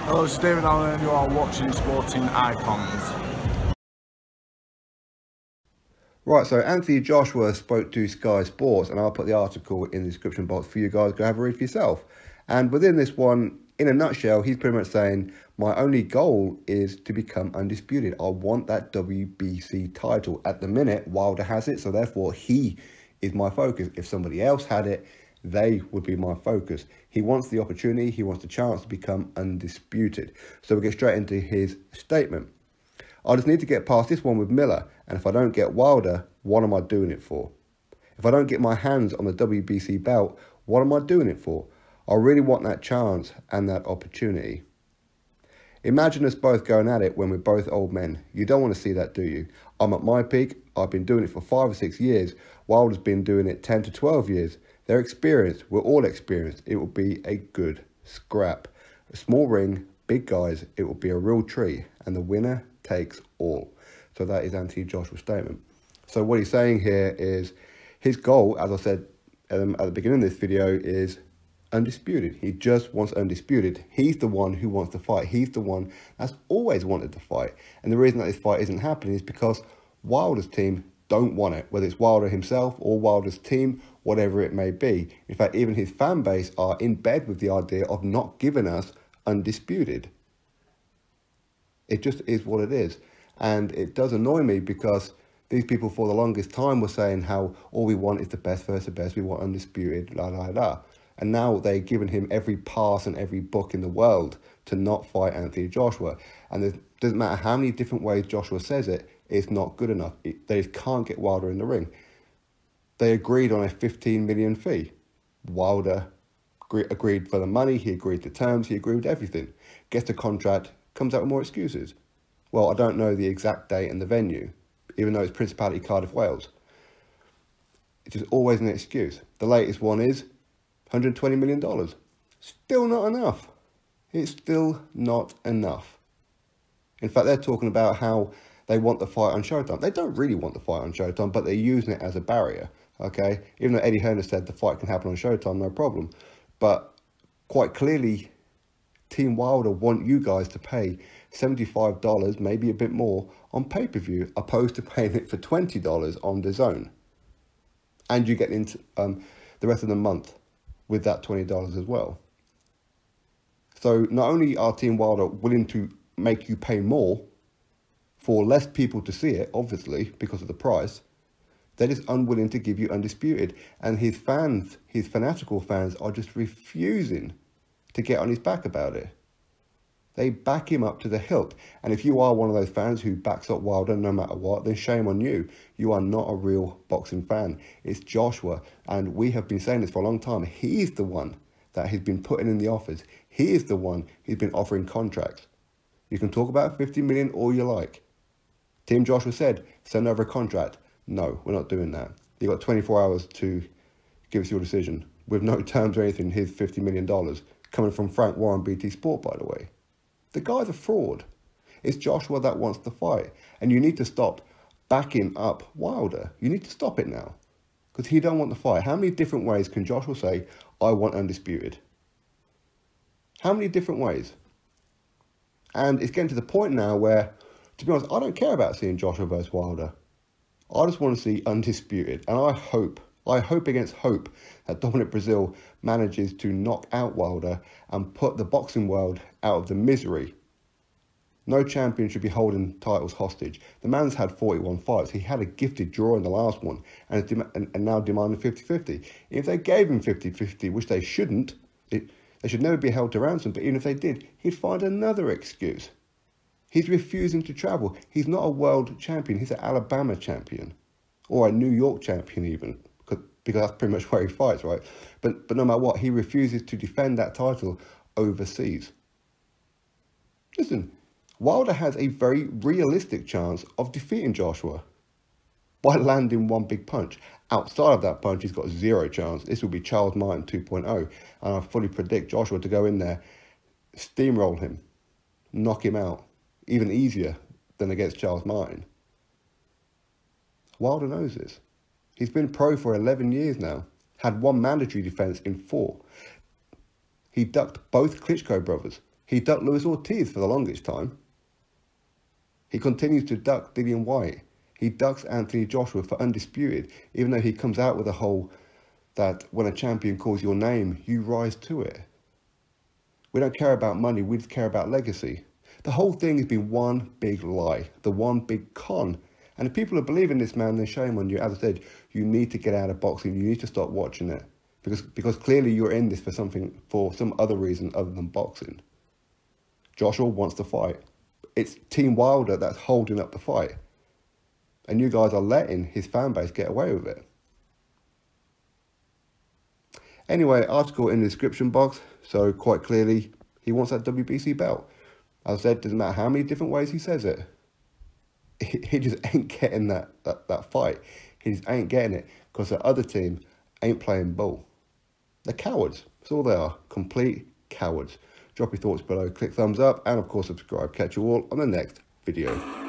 Hello, it's David Allen and you are watching Sporting Icons. Right, so Anthony Joshua spoke to Sky Sports, and I'll put the article in the description box for you guys. Go have a read for yourself. And within this one, in a nutshell, he's pretty much saying, my only goal is to become undisputed. I want that WBC title. At the minute, Wilder has it, so therefore he is my focus. If somebody else had it, they would be my focus. He wants the opportunity, he wants the chance to become undisputed. So we'll get straight into his statement. I just need to get past this one with Miller, and if I don't get Wilder, what am I doing it for? If I don't get my hands on the WBC belt, what am I doing it for? I really want that chance and that opportunity. Imagine us both going at it when we're both old men. You don't want to see that, do you? I'm at my peak. I've been doing it for 5 or 6 years. Wilder's been doing it 10 to 12 years. They're experienced. We're all experienced. It will be a good scrap. A small ring, big guys. It will be a real treat. And the winner takes all. So that is Anthony Joshua's statement. So what he's saying here is his goal, as I said at the beginning of this video, is undisputed. He just wants undisputed. He's the one who wants to fight. He's the one that's always wanted to fight. And the reason that this fight isn't happening is because Wilder's team don't want it, whether it's Wilder himself or Wilder's team, whatever it may be. In fact, even his fan base are in bed with the idea of not giving us undisputed. It just is what it is. And it does annoy me because these people for the longest time were saying how all we want is the best versus the best. We want undisputed, la, la, la. And now they've given him every pass and every book in the world to not fight Anthony Joshua. And it doesn't matter how many different ways Joshua says it, it's not good enough. They just can't get Wilder in the ring. They agreed on a 15 million fee. Wilder agreed for the money, he agreed to terms, he agreed with everything. Gets the contract, comes out with more excuses. Well, I don't know the exact date and the venue, even though it's Principality Cardiff, Wales. It's just always an excuse. The latest one is $120 million. Still not enough. It's still not enough. In fact, they're talking about how they want the fight on Showtime. They don't really want the fight on Showtime, but they're using it as a barrier, okay? Even though Eddie Hearn said the fight can happen on Showtime, no problem. But quite clearly, Team Wilder want you guys to pay $75, maybe a bit more, on pay-per-view, opposed to paying it for $20 on DAZN. And you get into the rest of the month with that $20 as well. So not only are Team Wilder willing to make you pay more for less people to see it, obviously, because of the price, they're just unwilling to give you undisputed. And his fans, his fanatical fans, are just refusing to get on his back about it. They back him up to the hilt. And if you are one of those fans who backs up Wilder no matter what, then shame on you. You are not a real boxing fan. It's Joshua. And we have been saying this for a long time. He's the one that has been putting in the offers. He is the one who's been offering contracts. You can talk about 50 million all you like. Team Joshua said, send over a contract. No, we're not doing that. You've got 24 hours to give us your decision. With no terms or anything, here's $50 million. Coming from Frank Warren, BT Sport, by the way. The guy's a fraud. It's Joshua that wants to fight. And you need to stop backing up Wilder. You need to stop it now. Because he don't want the fight. How many different ways can Joshua say, I want undisputed? How many different ways? And it's getting to the point now where, to be honest, I don't care about seeing Joshua versus Wilder. I just want to see undisputed. And I hope against hope that Dominic Breazeale manages to knock out Wilder and put the boxing world out of the misery. No champion should be holding titles hostage. The man's had 41 fights. He had a gifted draw in the last one and now demanding 50-50. If they gave him 50-50, which they shouldn't, they should never be held to ransom, but even if they did, he'd find another excuse. He's refusing to travel. He's not a world champion. He's an Alabama champion. Or a New York champion even. Because that's pretty much where he fights, right? But no matter what, he refuses to defend that title overseas. Listen, Wilder has a very realistic chance of defeating Joshua by landing one big punch. Outside of that punch, he's got zero chance. This will be Charles Martin 2.0. And I fully predict Joshua to go in there, steamroll him, knock him out, even easier than against Charles Martin. Wilder knows this. He's been pro for 11 years now, had one mandatory defence in 4. He ducked both Klitschko brothers. He ducked Luis Ortiz for the longest time. He continues to duck Dillian Whyte. He ducks Anthony Joshua for undisputed, even though he comes out with a whole that when a champion calls your name, you rise to it. We don't care about money, we just care about legacy. The whole thing has been one big lie, the one big con. And if people are believing this, man, then shame on you. As I said, you need to get out of boxing. You need to stop watching it. Because clearly you're in this for some other reason other than boxing. Joshua wants to fight. It's Team Wilder that's holding up the fight. And you guys are letting his fan base get away with it. Anyway, article in the description box. So quite clearly, he wants that WBC belt. As I said, doesn't matter how many different ways he says it. He just ain't getting that fight. He just ain't getting it because the other team ain't playing ball. They're cowards. That's all they are. Complete cowards. Drop your thoughts below, click thumbs up, and of course subscribe. Catch you all on the next video.